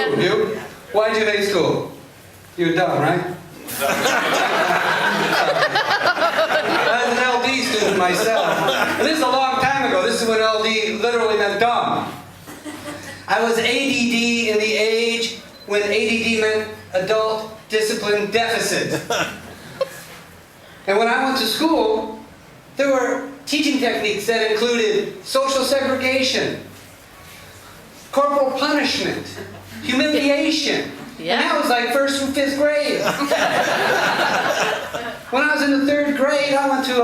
Ooh, you? Why'd you hate school? You were dumb, right? I was an LD student myself. And this is a long time ago. This is when LD literally meant dumb. I was ADD in the age when ADD meant adult discipline deficit. And when I went to school, there were teaching techniques that included social segregation, corporal punishment, humiliation. Yeah. And that was like 1st through 5th grade. When I was in the 3rd grade, I went to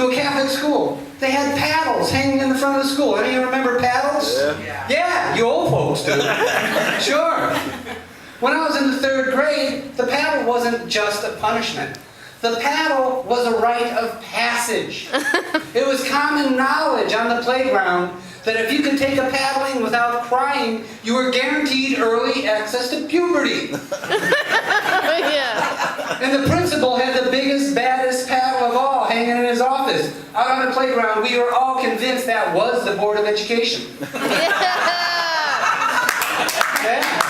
a Catholic school. They had paddles hanging in the front of the school. Any of you remember paddles? Yeah. Yeah, you old folks do. Sure. When I was in the 3rd grade, the paddle wasn't just a punishment. The paddle was a rite of passage. It was common knowledge on the playground that if you could take a paddling without crying, you were guaranteed early access to puberty. Yeah. And the principal had the biggest, baddest paddle of all hanging in his office. Out on the playground, we were all convinced that was the Board of Education. Yeah.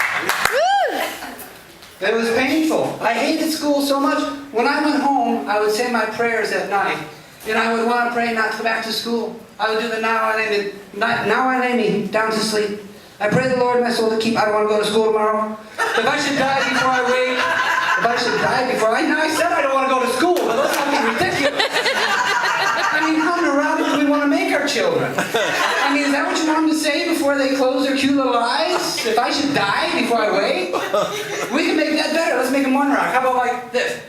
It was painful. I hated school so much. When I went home, I would say my prayers at night. And I would want to pray not to go back to school. I would do the now I lay me down to sleep. I pray the Lord my soul to keep. I don't want to go to school tomorrow. If I should die before I wake, I said I don't want to go to school, but that's fucking ridiculous. I mean, how neurotic do we want to make our children? I mean, is that what you want them to say before they close their cute little eyes? If I should die before I wake? We can make that better. Let's make them one rock. How about like this?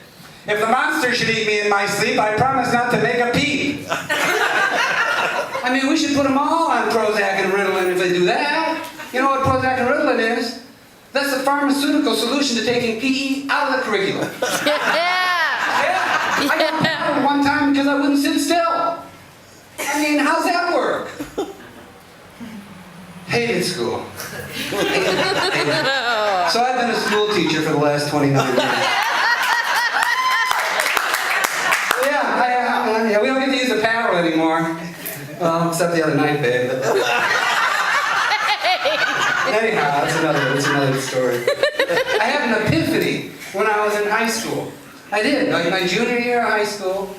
If the monster should eat me in my sleep, I promise not to make a peep. I mean, we should put them all on Prozac and Ritalin if they do that. You know what Prozac and Ritalin is? That's the pharmaceutical solution to taking PE out of the curriculum. Yeah. I got paddled one time because I wouldn't sit still. I mean, how's that work? Hated school. Hated it. So I've been a school teacher for the last 29 years. Yeah, we don't get to use the paddle anymore. Well, except the other night, babe. Anyhow, that's another story. I had an epiphany when I was in high school. I did. Like my junior year of high school,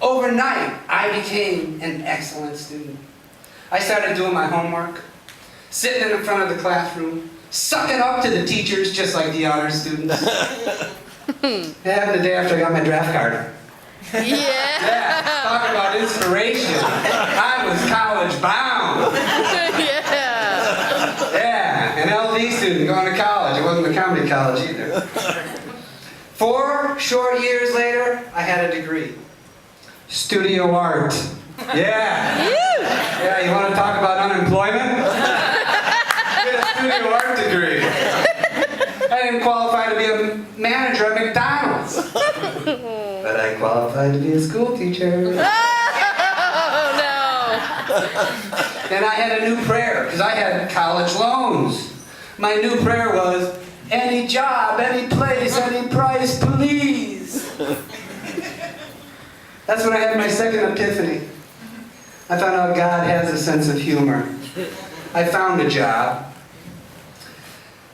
overnight, I became an excellent student. I started doing my homework, sitting in the front of the classroom, sucking up to the teachers just like the honor students. It happened the day after I got my draft card. Yeah, talk about inspiration. I was college bound. Yeah, an LD student going to college. It wasn't a comedy college either. 4 short years later, I had a degree. Studio art. Yeah. Yeah, you want to talk about unemployment? Get a studio art degree. I didn't qualify to be a manager at McDonald's. But I qualified to be a school teacher. Oh, no. Then I had a new prayer, because I had college loans. My new prayer was, any job, any place, any price, please. That's when I had my second epiphany. I found out God has a sense of humor. I found a job.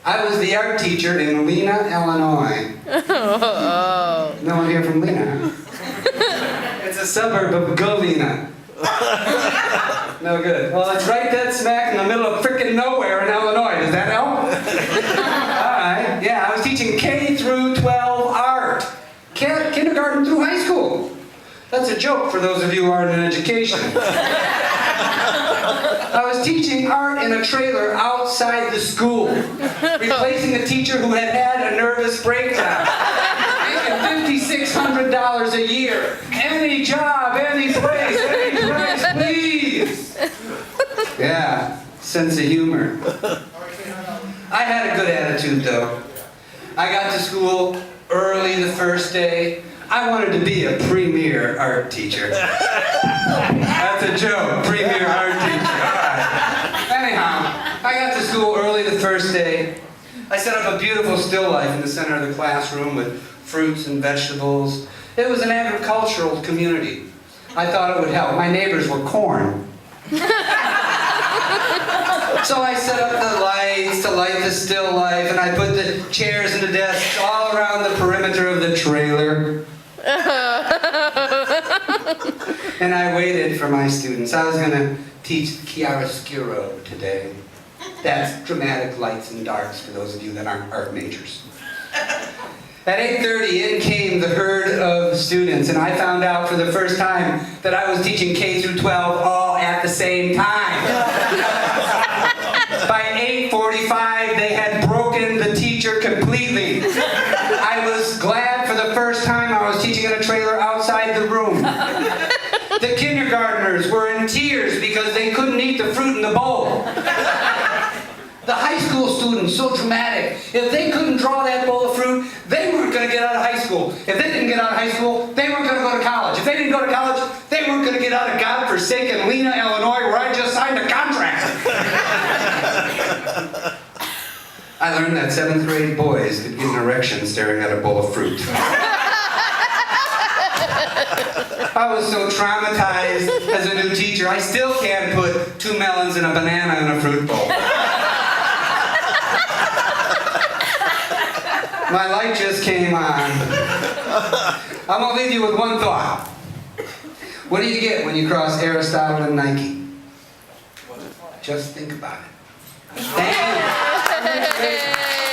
I was the art teacher in Lena, Illinois. Oh. No one here from Lena. It's a suburb of Galena. No good. Well, it's right dead smack in the middle of frickin' nowhere in Illinois. Does that help? Alright. Yeah, I was teaching K through 12 art. Kindergarten through high school. That's a joke for those of you who aren't in education. I was teaching art in a trailer outside the school, replacing a teacher who had had a nervous breakdown, making $5,600 a year. Any job, any place, please. Yeah, sense of humor. I had a good attitude though. I got to school early the first day. I wanted to be a premier art teacher. That's a joke, premier art teacher. Anyhow, I got to school early the first day. I set up a beautiful still life in the center of the classroom with fruits and vegetables. It was an agricultural community. I thought it would help. My neighbors were corn. So I set up the lights to light the still life, and I put the chairs and the desks all around the perimeter of the trailer. And I waited for my students. I was going to teach chiaroscuro today. That's dramatic lights and darks for those of you that aren't art majors. At 8:30, in came the herd of students, and I found out for the first time that I was teaching K through 12 all at the same time. By 8:45, they had broken the teacher completely. I was glad for the first time I was teaching in a trailer outside the room. The kindergartners were in tears because they couldn't eat the fruit in the bowl. The high school students, so dramatic. If they couldn't draw that bowl of fruit, they weren't going to get out of high school. If they didn't get out of high school, they weren't going to go to college. If they didn't go to college, they weren't going to get out of godforsaken Lena, Illinois, where I just signed a contract. I learned that 7th grade boys could get an erection staring at a bowl of fruit. I was so traumatized as a new teacher, I still can't put 2 melons and a banana in a fruit bowl. My light just came on. I'm going to leave you with one thought. What do you get when you cross Aristotle and Nike? Just think about it. Thank you.